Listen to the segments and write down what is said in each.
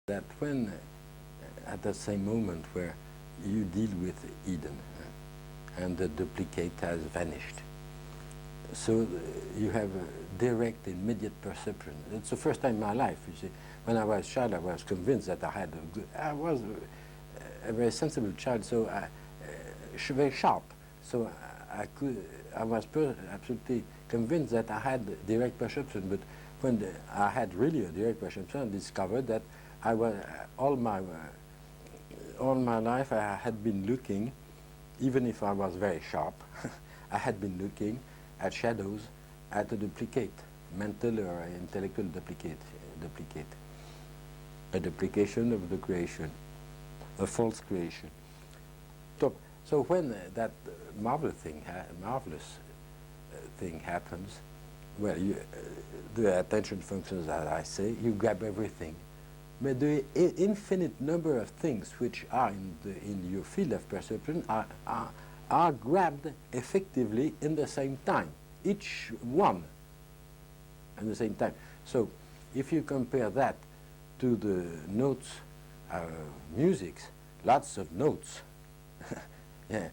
that when, at the same moment where you deal with Eden and the duplicate has vanished, so you have a direct, immediate perception. It's the first time in my life, you see. When I was a child, I was convinced that I was a very sensible child, so very sharp. So I was absolutely convinced that I had direct perception. But when I had really a direct perception, I discovered that I was all my life I had been looking, even if I was very sharp, I had been looking at shadows, at a duplicate, mental or intellectual duplicate, a duplication of the creation, a false creation. So when that marvelous thing happens, well, the attention functions, as I say, you grab everything. But the infinite number of things which are in your field of perception are grabbed effectively in the same time, each one at the same time. So if you compare that to the notes, musics, lots of notes, yeah,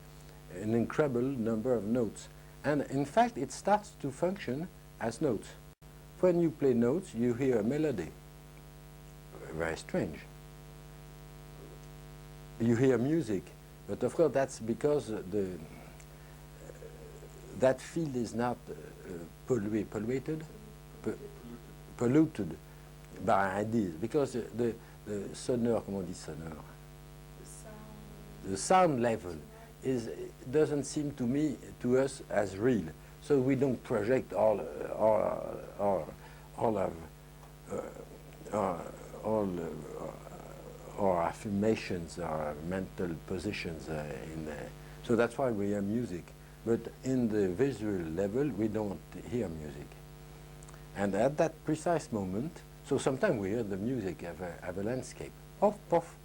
an incredible number of notes. And in fact, it starts to function as notes. When you play notes, you hear a melody. Very strange. You hear music, but of course that's because that field is not polluted by ideas, because the sonore, comment on dit sonore? The sound level doesn't seem to us as real. So we don't project all affirmations or mental positions so that's why we hear music. But in the visual level, we don't hear music. And at that precise moment, so sometimes we hear the music of a landscape. Puff.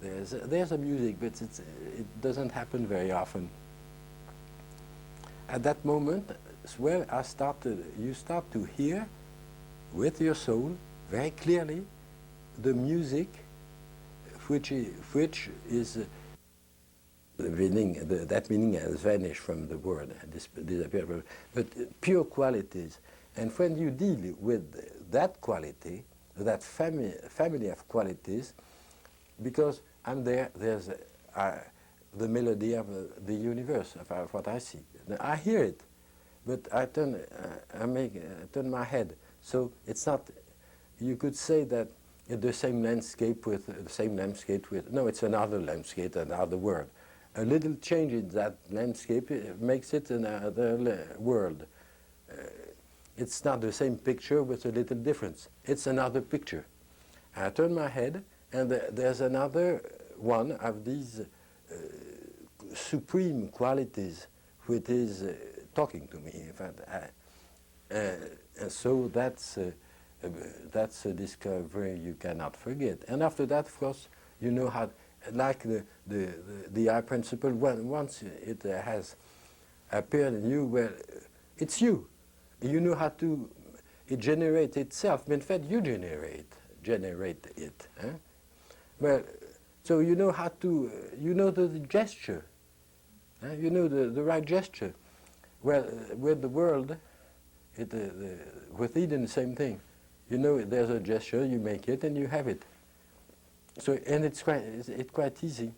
There's a music, but it doesn't happen very often. At that moment, where you start to hear with your soul very clearly the music which is the meaning. That meaning has vanished from the word, disappeared. But pure qualities. And when you deal with that quality, that family of qualities, because I'm there's the melody of the universe, of what I see. I hear it, but I turn my head. So it's not, you could say that the same landscape with, no, it's another landscape, another world. A little change in that landscape makes it another world. It's not the same picture with a little difference. It's another picture. I turn my head, and there's another one of these supreme qualities which is talking to me. In fact, and so that's a discovery you cannot forget. And after that, of course, you know how, like the eye principle, once it has appeared in you, well, it's you. You know how to generate itself. In fact, you generate it. Eh? Well, so you know how to, you know the gesture. You know the right gesture. Well, with the world, with Eden, the same thing. You know, there's a gesture, you make it, and you have it. So, and it's quite easy,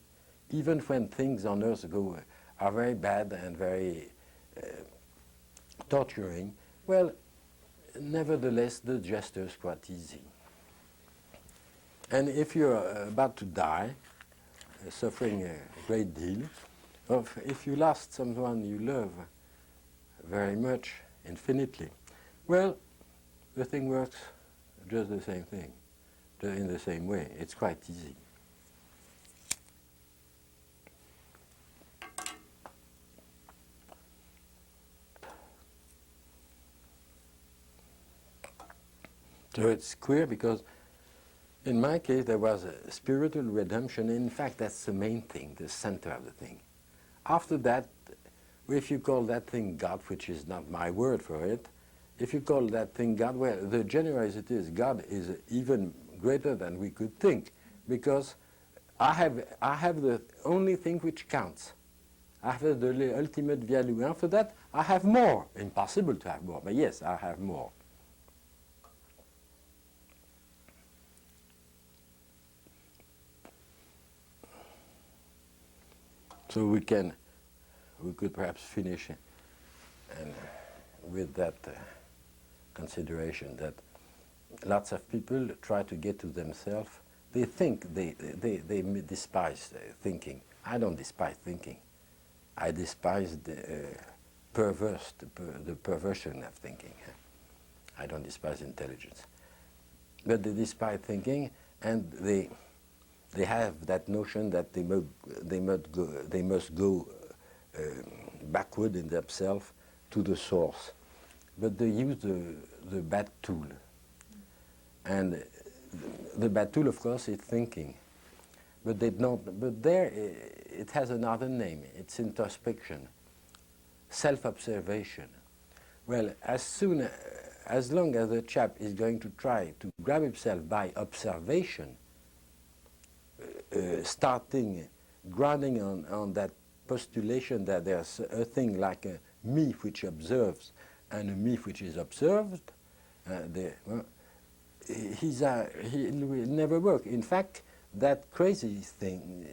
even when things on earth are very bad and very torturing. Well, nevertheless, the gesture is quite easy. And if you're about to die, suffering a great deal, or if you lost someone you love very much, infinitely, well, the thing works just the same thing, in the same way. It's quite easy. So it's queer because in my case there was a spiritual redemption. In fact, that's the main thing, the center of the thing. After that, if you call that thing God, which is not my word for it, if you call that thing God, well, the generosity is God is even greater than we could think, because I have the only thing which counts. I have the ultimate value. After that, I have more. Impossible to have more, but yes, I have more. So we could perhaps finish and with that consideration that lots of people try to get to themselves. They think they despise thinking. I don't despise thinking. I despise the perversion of thinking. I don't despise intelligence. But they despise thinking, and they have that notion that they must go backward in themselves to the source. But they use the bad tool. And the bad tool, of course, is thinking. But they don't. But there, it has another name. It's introspection, self-observation. Well, as long as the chap is going to try to grab himself by observation, grounding on that postulation that there's a thing like a me which observes and a me which is observed, he will never work. In fact, that crazy thing,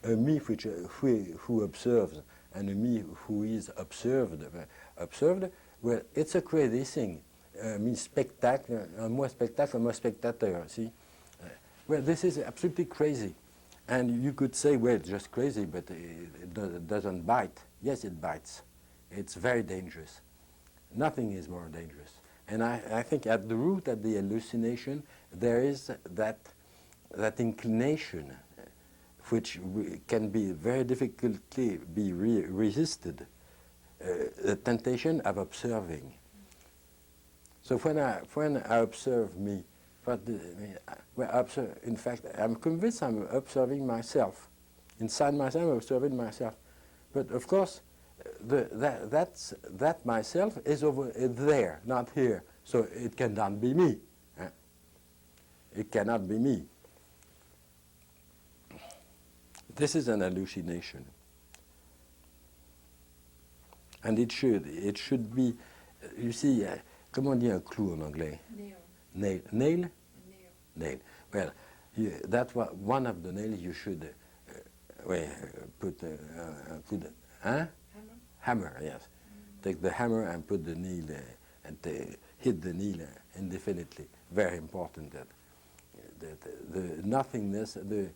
a me who observes and a me who is observed, well, it's a crazy thing. Me spectacle, moi spectateur, see? Well, this is absolutely crazy. And you could say, well, it's just crazy, but it doesn't bite. Yes, it bites. It's very dangerous. Nothing is more dangerous. And I think at the root of the hallucination, there is that inclination which can be very difficultly be resisted, the temptation of observing. So when I observe me, in fact, I'm convinced I'm observing myself. Inside myself, I'm observing myself. But of course, that myself is over there, not here. So it cannot be me. It cannot be me. This is an hallucination. And it should be, you see, comment on dit un clou en anglais? Nail. Nail? Nail. Well, that's one of the nails you should put hammer, yes. Take the hammer and put the nail and hit the nail indefinitely. Very important that the nothingness, the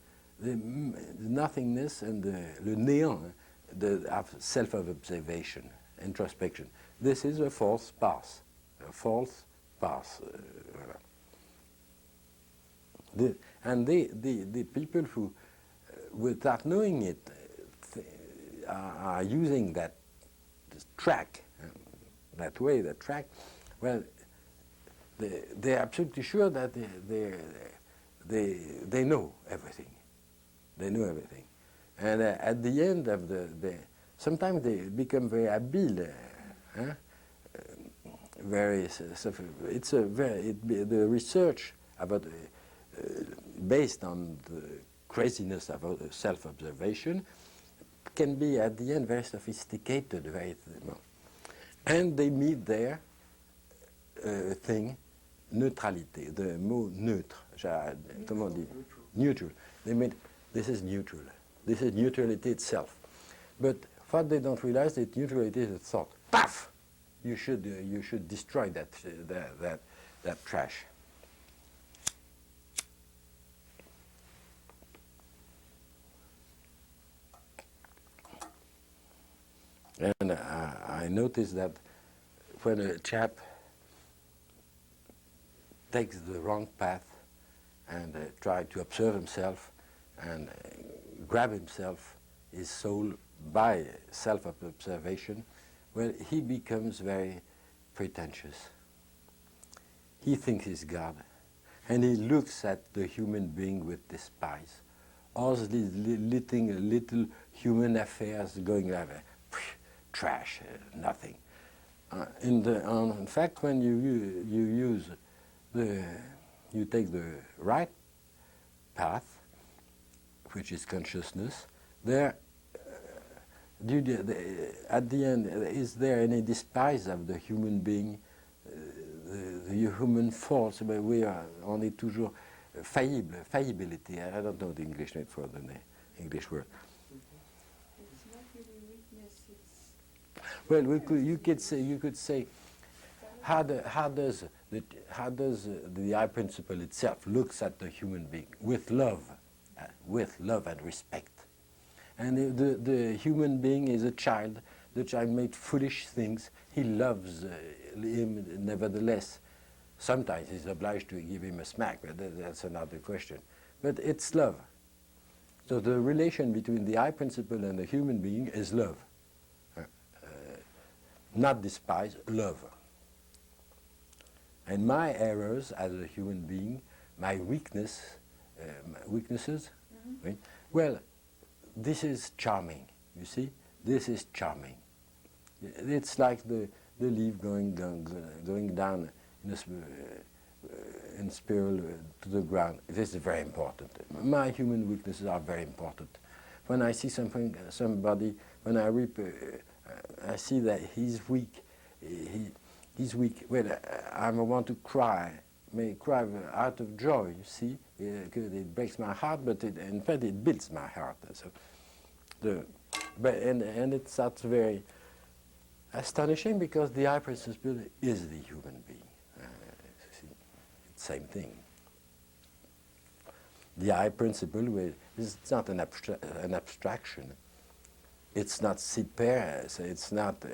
nothingness and the néant of self-observation, introspection. This is a false path. A false path. And the people who, without knowing it, are using that track, that way, that track, well, they're absolutely sure that they know everything. They know everything. And at the end of sometimes they become very habile. The research about based on the craziness of self-observation can be at the end very sophisticated, and they meet their thing, neutralité, the mot neutre. Comment on dit? Neutral. They meet. This is neutral. This is neutrality itself. But what they don't realize is that neutrality is a thought. Paf! You should destroy that trash. And I noticed that when a chap takes the wrong path and tries to observe himself and grab himself, his soul, by self-observation, well, he becomes very pretentious. He thinks he's God, and he looks at the human being with despise. All these little human affairs going over, trash, nothing. In fact, when you use you take the right path, which is consciousness, there, at the end, is there any despise of the human being, the human faults? But we are only toujours faillible, fallibility. I don't know the English name for the English word. It's not really weakness. It's Well, you could say, how does the I principle itself looks at the human being with love and respect. And the human being is a child. The child made foolish things. He loves him nevertheless. Sometimes he's obliged to give him a smack, but that's another question. But it's love. So the relation between the I principle and the human being is love. Not despise, love. And my errors as a human being, my weaknesses, right? Well, this is charming, you see? This is charming. It's like the leaf going down in spiral to the ground. This is very important. My human weaknesses are very important. When I see somebody, when I reap, I see that he's weak. He's weak. Well, I want to cry. May cry out of joy, you see, because it breaks my heart, but in fact it builds my heart. So, and it's that's very astonishing because the I principle is the human being. See, it's the same thing. The I principle is not an abstraction. It's not séparé. It's not.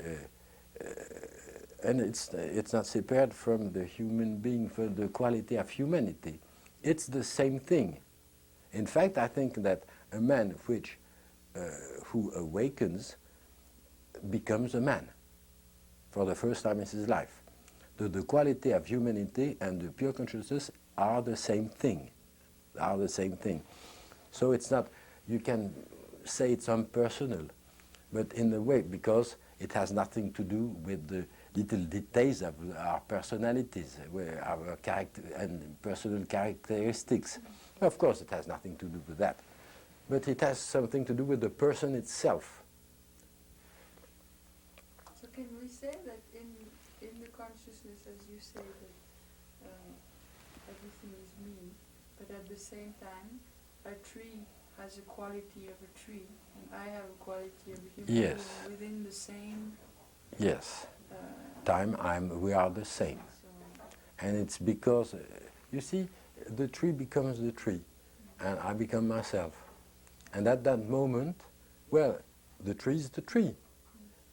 And it's not separated from the human being, for the quality of humanity. It's the same thing. In fact, I think that a man who awakens becomes a man for the first time in his life. The quality of humanity and the pure consciousness are the same thing. So it's not, you can say it's impersonal, but in a way, because it has nothing to do with the little details of our personalities, our character and personal characteristics. Of course, it has nothing to do with that, but it has something to do with the person itself. So can we say that in the consciousness, as you say, that everything is me, but at the same time, a tree has a quality of a tree, and I have a quality of a human Yes. being within the same. Yes. We are the same. And it's because, you see, the tree becomes the tree, and I become myself. And at that moment, well, the tree is the tree,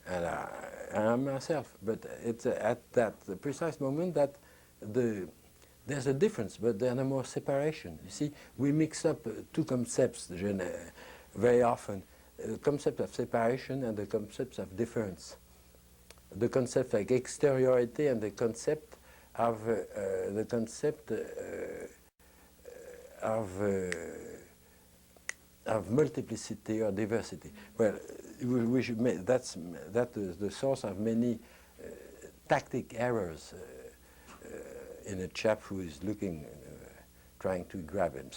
and I am myself. But it's at that precise moment that there's a difference, but there's no more separation. You see, we mix up two concepts very often, the concept of separation and the concepts of difference. The concept like exteriority and the concept of multiplicity or diversity. Well, we should make that is the source of many tactic errors in a chap who is looking, trying to grab his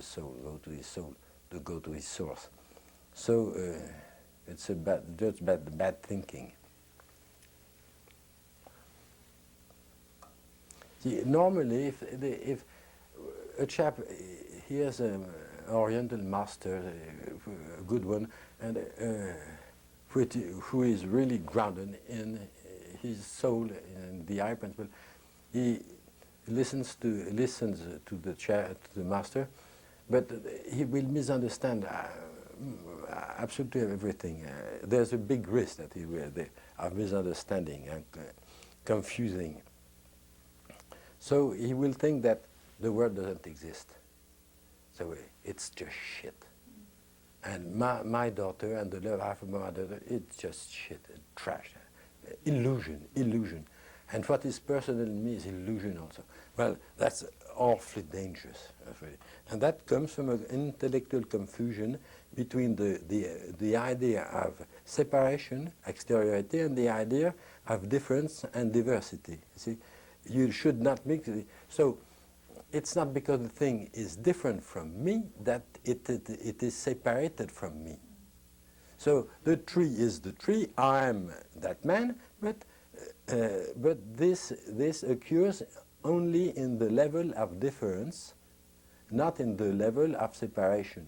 soul, go to his soul, to go to his source. So it's just bad thinking. See, normally, if a chap hears an Oriental master, a good one, and who is really grounded in his soul and the I principle, he listens to the master, but he will misunderstand absolutely everything. There's a big risk that he will of misunderstanding and confusing. So he will think that the world doesn't exist. So it's just shit. And my daughter and the love half of my daughter, it's just shit, trash, illusion. And what is personal in me is illusion also. Well, that's awfully dangerous. And that comes from an intellectual confusion between the idea of separation, exteriority, and the idea of difference and diversity. You see, you should not mix it. So it's not because the thing is different from me that it is separated from me. So the tree is the tree, I'm that man, but this occurs only in the level of difference, not in the level of separation.